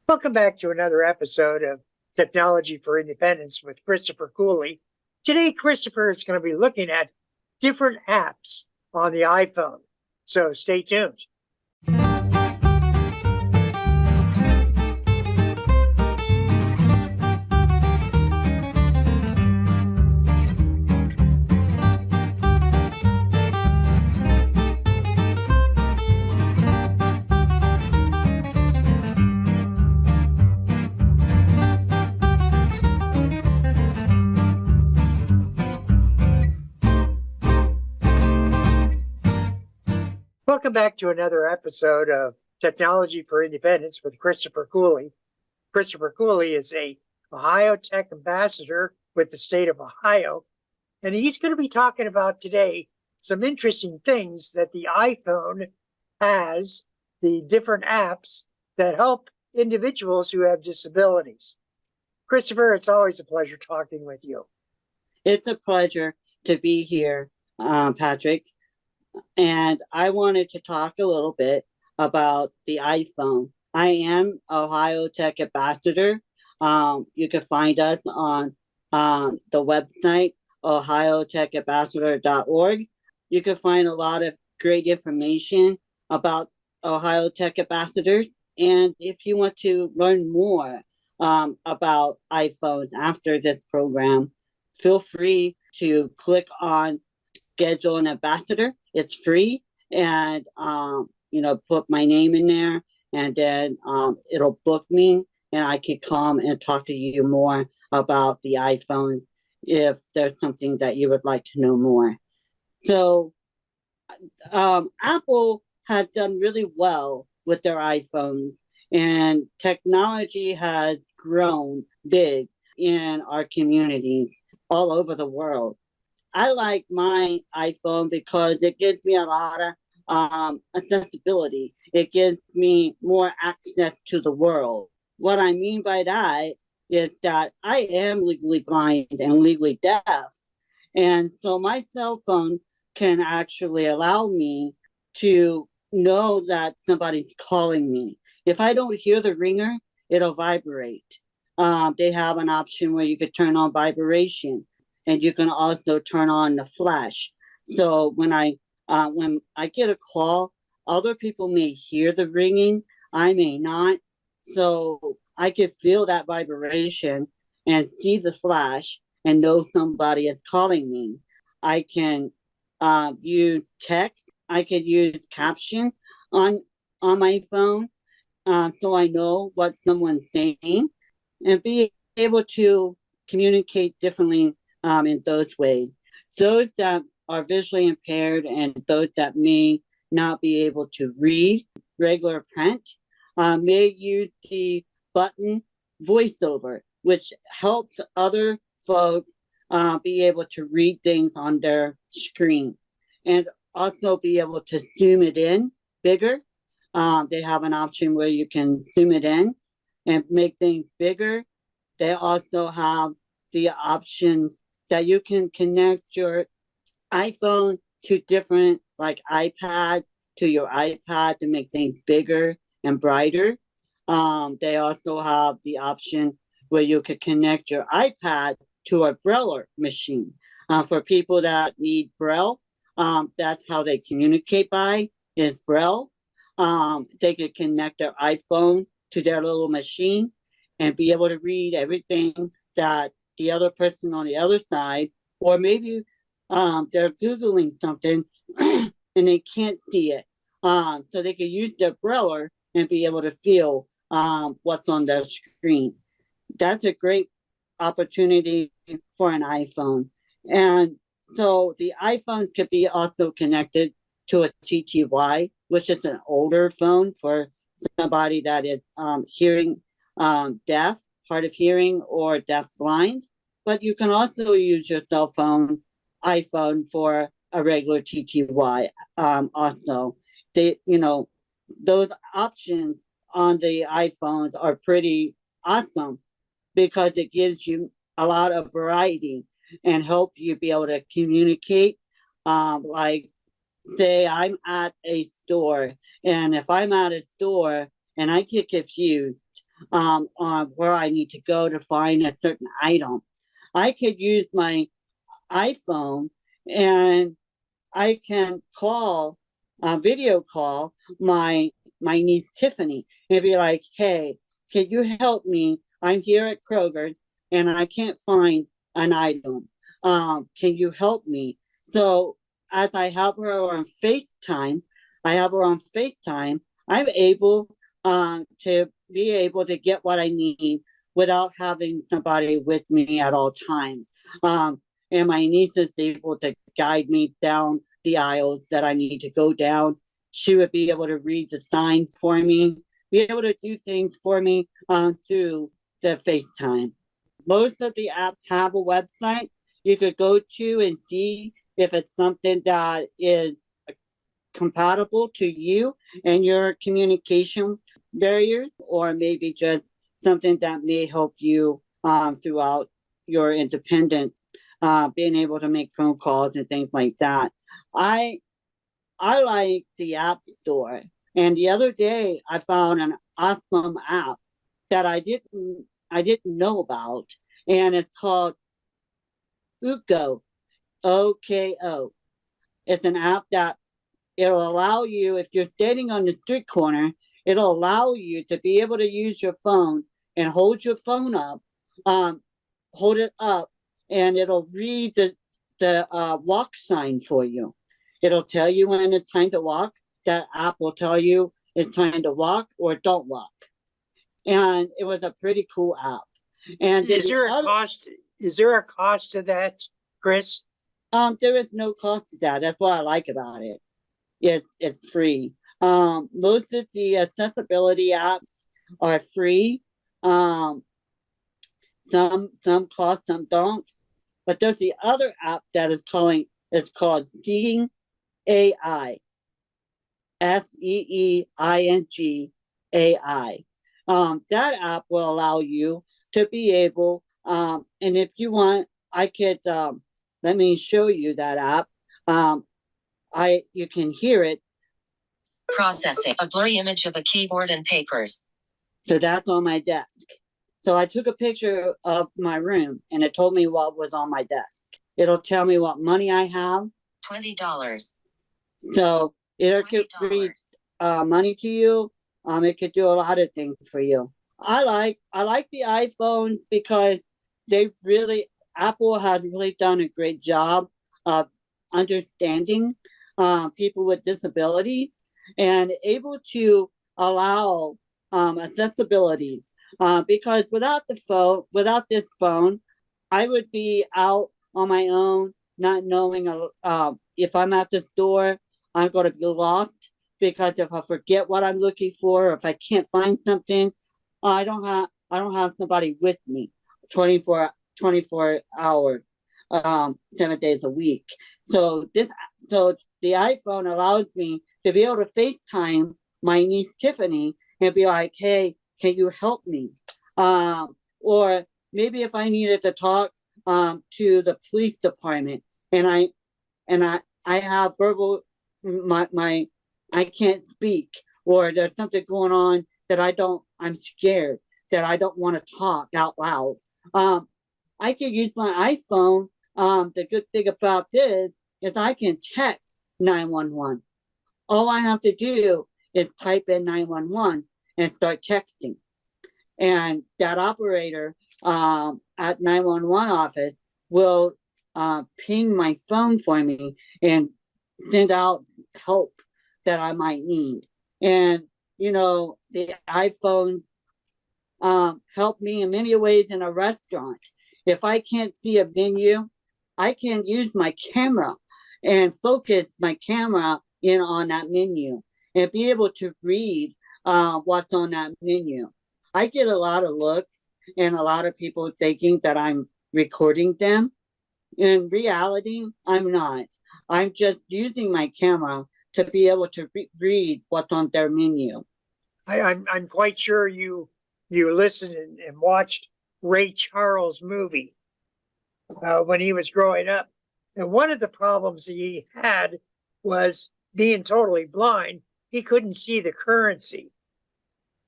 Welcome back to another episode of Technology for Independence with Christopher Cooley. Today, Christopher is going to be looking at different apps on the iPhone. So stay tuned. Welcome back to another episode of Technology for Independence with Christopher Cooley. Christopher Cooley is a Ohio Tech ambassador with the state of Ohio, and he's going to be talking about today some interesting things that the iPhone has, the different apps that help individuals who have disabilities. Christopher, it's always a pleasure talking with you. It's a pleasure to be here, Patrick. And I wanted to talk a little bit about the iPhone. I am Ohio Tech Ambassador. You can find us on the website, ohiotechambassador.org. You can find a lot of great information about Ohio Tech Ambassadors. And if you want to learn more about iPhones after this program, feel free to click on Schedule an Ambassador. It's free, and put my name in there, and then it'll book me, and I can come and talk to you more about the iPhone if there's something that you would like to know more. So, Apple has done really well with their iPhones, and technology has grown big in our communities all over the world. I like my iPhone because it gives me a lot of accessibility. It gives me more access to the world. What I mean by that is that I am legally blind and legally deaf. And so my cell phone can actually allow me to know that somebody's calling me. If I don't hear the ringer, it'll vibrate. They have an option where you could turn on vibration, and you can also turn on the flash. So when I get a call, other people may hear the ringing, I may not. So I can feel that vibration and see the flash and know somebody is calling me. I can use text. I can use caption on my phone, so I know what someone's saying, and be able to communicate differently in those ways. Those that are visually impaired and those that may not be able to read regular print may use the button voiceover, which helps other folks be able to read things on their screen, and also be able to zoom it in bigger. They have an option where you can zoom it in and make things bigger. They also have the option that you can connect your iPhone to different, like iPad, to your iPad to make things bigger and brighter. They also have the option where you could connect your iPad to a Braille machine. For people that need Braille, that's how they communicate by, is Braille. They could connect their iPhone to their little machine and be able to read everything that the other person on the other side, or maybe they're Googling something and they can't see it. So they can use their Braille and be able to feel what's on their screen. That's a great opportunity for an iPhone. And so the iPhones could be also connected to a TTY, which is an older phone for somebody that is hearing deaf, hard of hearing, or deaf blind. But you can also use your cell phone, iPhone, for a regular TTY. Also, those options on the iPhones are pretty awesome because it gives you a lot of variety and help you be able to communicate. Like, say I'm at a store, and if I'm at a store and I get confused, on where I need to go to find a certain item. I could use my iPhone and I can call, video call my niece Tiffany and be like, "Hey, can you help me? I'm here at Kroger's and I can't find an item. Can you help me?" So as I have her on FaceTime, I'm able to be able to get what I need without having somebody with me at all times. And my niece is able to guide me down the aisles that I need to go down. She would be able to read the signs for me, be able to do things for me through the FaceTime. Most of the apps have a website you could go to and see if it's something that is compatible to you and your communication barriers, or maybe just something that may help you throughout your independence, being able to make phone calls and things like that. I I like the App Store, and the other day I found an awesome app that I didn't know about, and it's called Uko, OKO. It's an app that it'll allow you, if you're standing on the street corner, it'll allow you to be able to use your phone and hold your phone up, um, hold it up, and it'll read the walk sign for you. It'll tell you when it's time to walk. That app will tell you it's time to walk or don't walk. And it was a pretty cool app. And then Is there a cost? Is there a cost to that, Chris? there is no cost to that. That's what I like about it. It's free. Most of the accessibility apps are free. Um, some cost, some don't. But there's the other app that is calling. It's called Seeing AI. SEEING AI. That app will allow you to be able. And if you want, I could let me show you that app. You can hear it. Processing a blurry image of a keyboard and papers. So that's on my desk. So I took a picture of my room and it told me what was on my desk. It'll tell me what money I have. $20. So it could read money to you. It could do a lot of things for you. I like the iPhones because Apple has really done a great job of understanding people with disabilities and able to allow accessibility. Because without this phone, I would be out on my own, not knowing if I'm at the store, I'm going to be lost, because if I forget what I'm looking for, or if I can't find something, I don't have somebody with me 24 hours, 7 days a week. So the iPhone allows me to be able to FaceTime my niece Tiffany and be like, "Hey, can you help me?" Or maybe if I needed to talk to the police department and I have verbal, my I can't speak, or there's something going on that I'm scared, that I don't want to talk out loud. I can use my iPhone. The good thing about this is I can text 911. All I have to do is type in 911 and start texting. And that operator at 911 office will ping my phone for me and send out help that I might need. And the iPhone help me in many ways in a restaurant. If I can't see a menu, I can use my camera and focus my camera in on that menu and be able to read what's on that menu. I get a lot of looks and a lot of people thinking that I'm recording them. In reality, I'm not. I'm just using my camera to be able to read what's on their menu. I'm quite sure you listened and watched Ray Charles' movie when he was growing up. And one of the problems he had was being totally blind. He couldn't see the currency.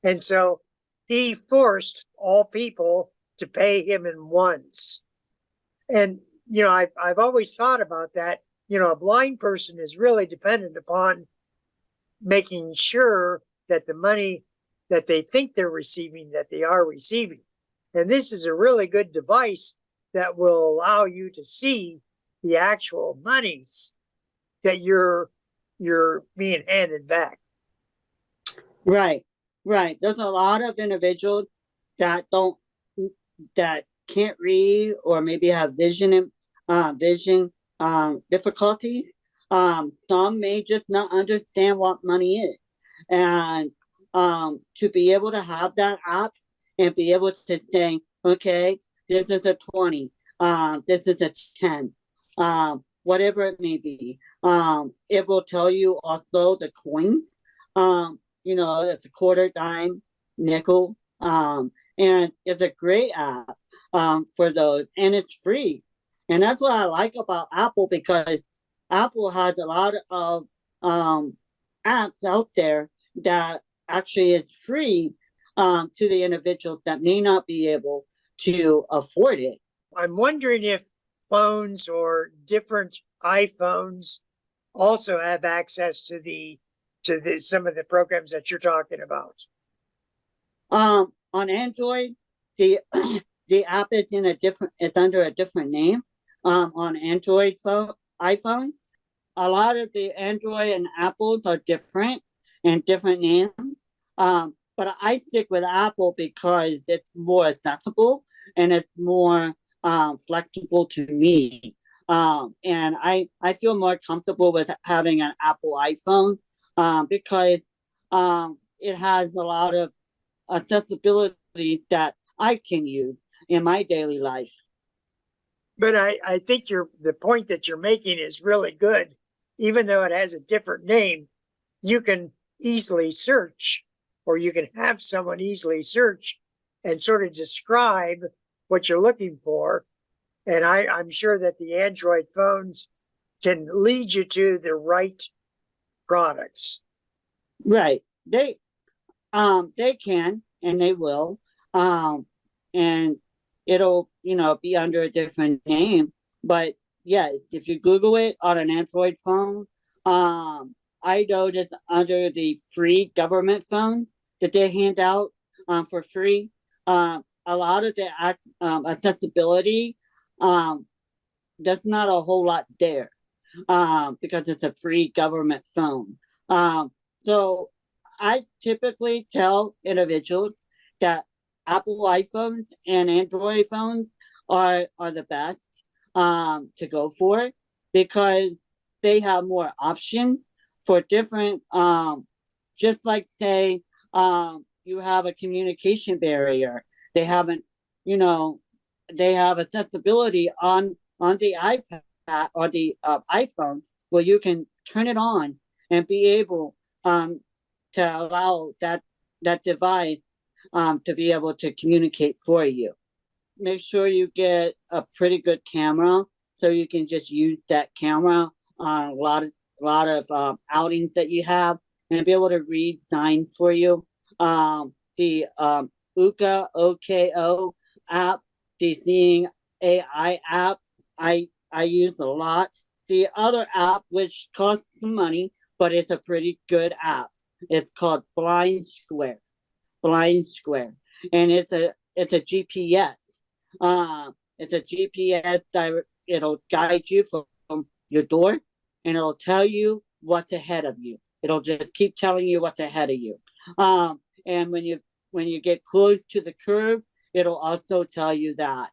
And so he forced all people to pay him in ones. And, I've always thought about that. A blind person is really dependent upon making sure that the money that they think they're receiving, that they are receiving. And this is a really good device that will allow you to see the actual monies that you're being handed back. Right, right. There's a lot of individuals that can't read or maybe have vision difficulties. Some may just not understand what money is, and to be able to have that app and be able to say, okay, this is a 20, this is a 10, whatever it may be. It will tell you also the coins. It's a quarter, dime, nickel, and it's a great app for those, and it's free. And that's what I like about Apple, because Apple has a lot of apps out there that actually is free to the individuals that may not be able to afford it. I'm wondering if phones or different iPhones also have access to some of the programs that you're talking about. On Android, the the app is it's under a different name. On Android iPhone, a lot of the Android and Apples are different and different names. But I stick with Apple because it's more accessible and it's more flexible to me. And I feel more comfortable with having an Apple iPhone because it has a lot of accessibility that I can use in my daily life. But I think the point that you're making is really good. Even though it has a different name, you can easily search, or you can have someone easily search and sort of describe what you're looking for. And I'm sure that the Android phones can lead you to the right products. Right. They can and they will. And it'll, be under a different name. But yes, if you Google it on an Android phone, I know that under the free government phone that they hand out for free, a lot of the accessibility, there's not a whole lot there because it's a free government phone. So I typically tell individuals that Apple iPhones and Android phones are the best to go for, because they have more options for different just like say you have a communication barrier. They haven't, they have accessibility on the iPad or the iPhone, where you can turn it on and be able to allow that device to be able to communicate for you. Make sure you get a pretty good camera so you can just use that camera on a lot of outings that you have and be able to read signs for you. The UKA OKO app, the Seeing AI app, I use a lot. The other app, which costs some money, but it's a pretty good app, it's called Blind Square, and it's a GPS. It's a GPS it'll guide you from your door, and it'll tell you what's ahead of you. It'll just keep telling you what's ahead of you. And when you get close to the curb, it'll also tell you that.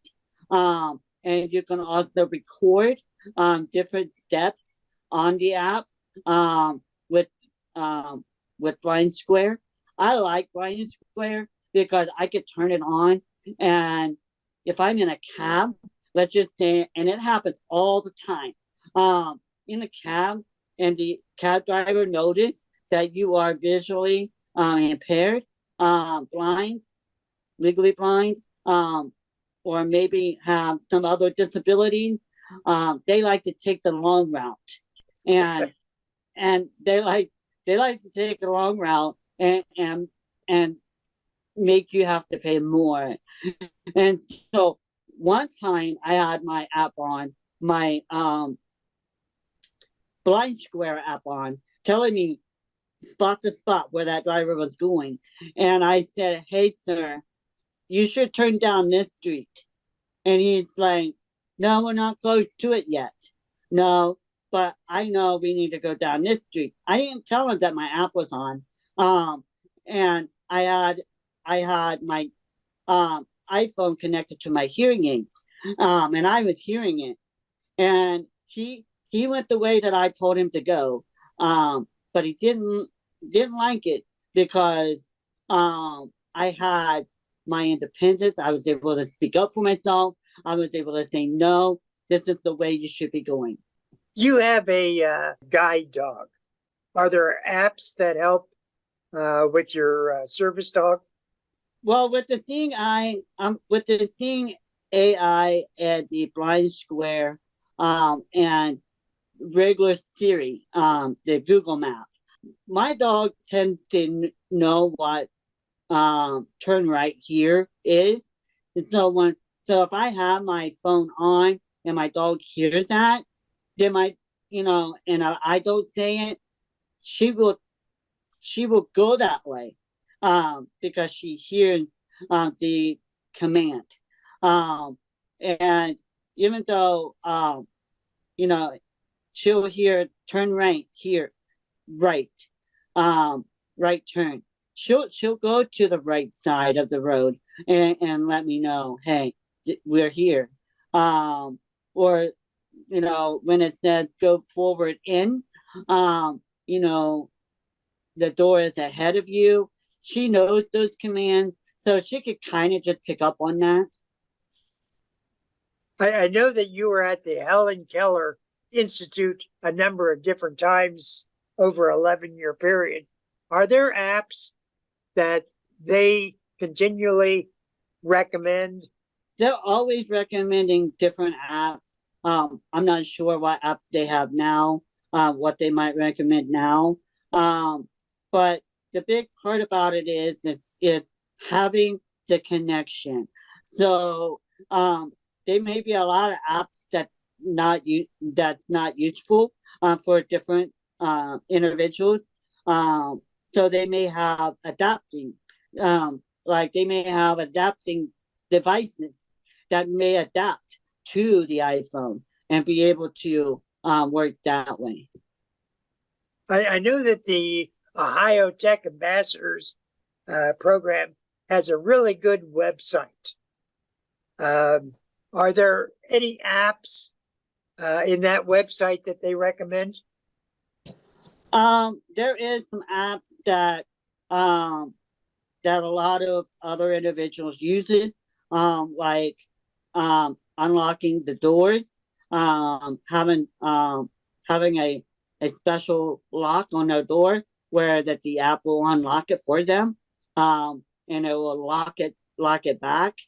And you can also record different steps on the app with Blind Square. I like Blind Square because I could turn it on, and if I'm in a cab, let's just say, and it happens all the time, in a cab, and the cab driver noticed that you are visually impaired, blind, legally blind, or maybe have some other disability, they like to take the long route, and they like to take the long route and make you have to pay more. And so one time I had my app on, my blind square app on, telling me spot to spot where that driver was going. And I said, "Hey sir, you should turn down this street." And he's like, "No, we're not close to it yet." "No, but I know we need to go down this street." I didn't tell him that my app was on. And I had my iPhone connected to my hearing aid. And I was hearing it. And he went the way that I told him to go. But he didn't like it because I had my independence. I was able to speak up for myself. I was able to say, "No, this is the way you should be going." You have a guide dog. Are there apps that help with your service dog? Well, with the thing AI and the blind square, and regular Siri, the Google map, my dog tends to know what turn right here is. And so if I have my phone on and my dog hears that, then and I don't say it, she will go that way, because she hears the command. And even though you know she'll hear turn right here, right, right turn. She'll go to the right side of the road and let me know, "Hey, we're here." Or when it says go forward in, um, you know, the door is ahead of you. She knows those commands, so she could kind of just pick up on that. I know that you were at the Helen Keller Institute a number of different times over an 11-year period. Are there apps that they continually recommend? They're always recommending different apps. I'm not sure what app they have now, what they might recommend now. But the big part about it is it's having the connection. So there may be a lot of apps that's not useful for different individuals. So they may have adapting, like they may have adapting devices that may adapt to the iPhone and be able to work that way. I know that the Ohio Tech Ambassadors program has a really good website. Are there any apps in that website that they recommend? There is some apps that that a lot of other individuals uses, like unlocking the doors, having a special lock on their door where that the app will unlock it for them, and it will lock it back.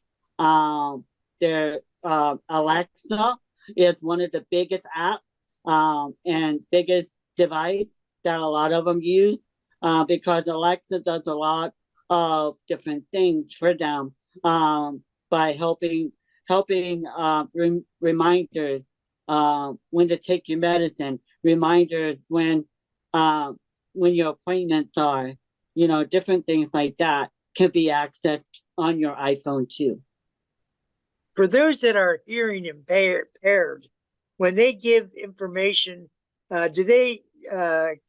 Their Alexa is one of the biggest apps and biggest device that a lot of them use, because Alexa does a lot of different things for them, by helping reminders when to take your medicine, reminders when your appointments are, different things like that can be accessed on your iPhone too. For those that are hearing impaired, when they give information, do they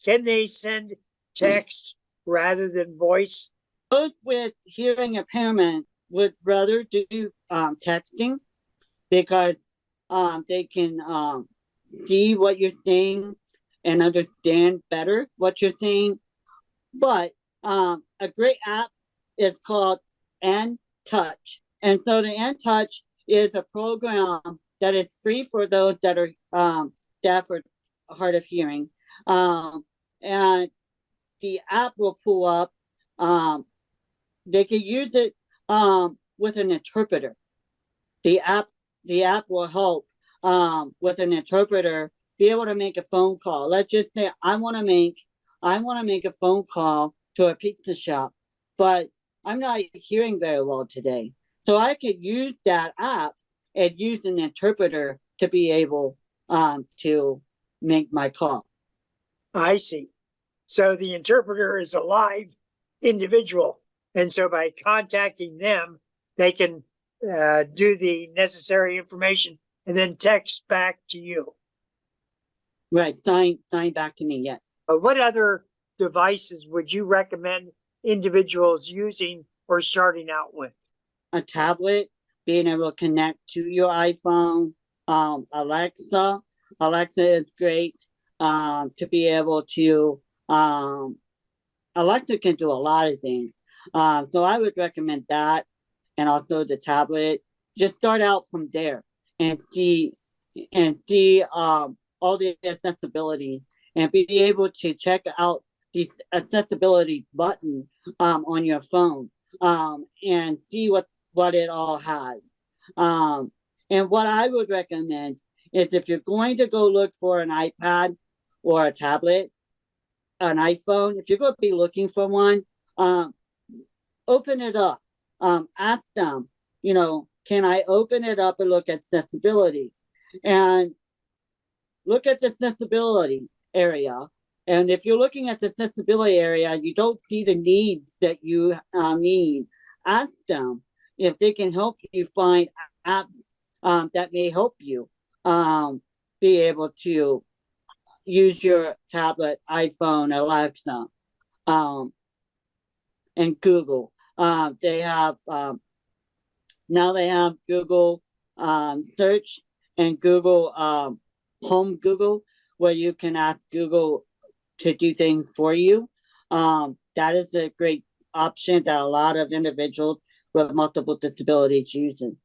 can they send text rather than voice? Those with hearing impairment would rather do texting, because they can see what you're saying and understand better what you're saying. But a great app is called N-Touch. And so the N-Touch is a program that is free for those that are deaf or hard of hearing. And the app will pull up. They can use it with an interpreter. The app will help with an interpreter be able to make a phone call. Let's just say I want to make a phone call to a pizza shop, but I'm not hearing very well today. So I could use that app and use an interpreter to be able to make my call. I see. So the interpreter is a live individual. And so by contacting them, they can do the necessary information and then text back to you. Right, sign back to me, yes. What other devices would you recommend individuals using or starting out with? A tablet, being able to connect to your iPhone, Alexa. Alexa is great to be able to. Alexa can do a lot of things, so I would recommend that, and also the tablet. Just start out from there and see all the accessibility, and be able to check out the accessibility button on your phone and see what it all has. And what I would recommend is if you're going to go look for an iPad or a tablet, an iPhone, if you're going to be looking for one, open it up. Ask them, can I open it up and look at accessibility? And look at the accessibility area. And if you're looking at the accessibility area, you don't see the needs that you need, ask them if they can help you find apps that may help you be able to use your tablet, iPhone, Alexa, and Google. They have now they have Google search and Google Home Google, where you can ask Google to do things for you. That is a great option that a lot of individuals with multiple disabilities using.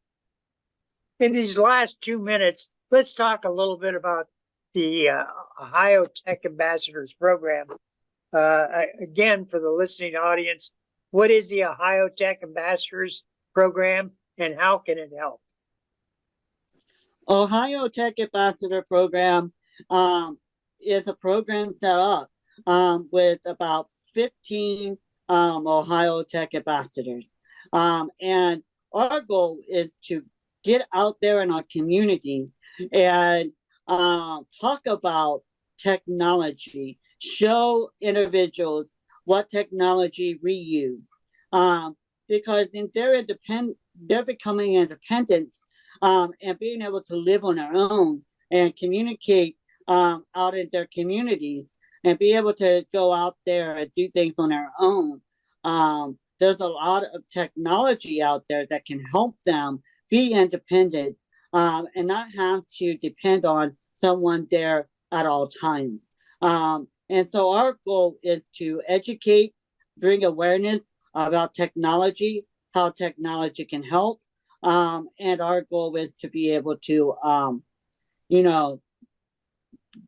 In these last 2 minutes, let's talk a little bit about the Ohio Tech Ambassadors Program. Again, for the listening audience, what is the Ohio Tech Ambassadors Program and how can it help? Ohio Tech Ambassador Program is a program set up with about 15 Ohio Tech ambassadors. And our goal is to get out there in our communities and talk about technology, show individuals what technology we use, because they're becoming independent and being able to live on their own and communicate out in their communities and be able to go out there and do things on their own. There's a lot of technology out there that can help them be independent and not have to depend on someone there at all times. And so our goal is to educate, bring awareness about technology, how technology can help. And our goal is to be able to,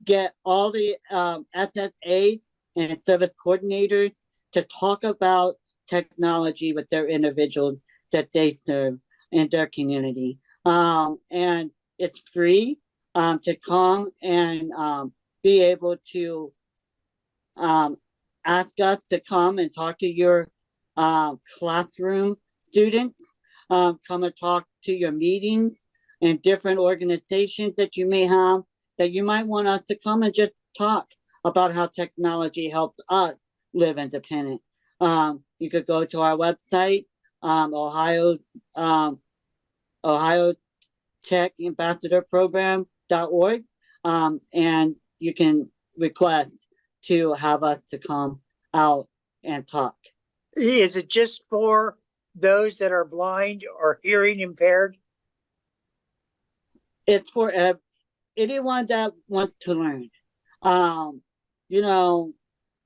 get all the SSAs and service coordinators to talk about technology with their individuals that they serve in their community. And it's free to come and be able to ask us to come and talk to your classroom students, come and talk to your meetings and different organizations that you may have, that you might want us to come and just talk about how technology helps us live independent. You could go to our website, Ohio Tech Ambassador Program.org, and you can request to have us to come out and talk. Is it just for those that are blind or hearing impaired? It's for anyone that wants to learn.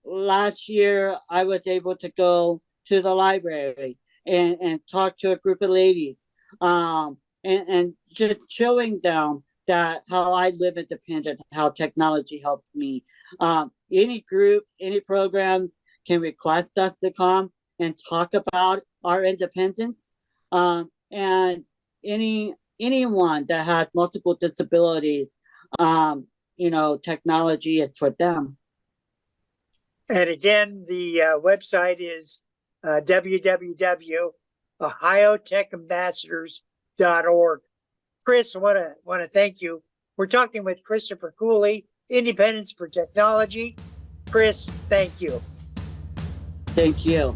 Last year I was able to go to the library and talk to a group of ladies and just showing them that how I live independent, how technology helps me. Any group, any program can request us to come and talk about our independence. And anyone that has multiple disabilities, technology is for them. And again, the website is www.ohiotechambassadors.org. Chris, I want to thank you. We're talking with Christopher Cooley, Independence for Technology. Chris, thank you. Thank you.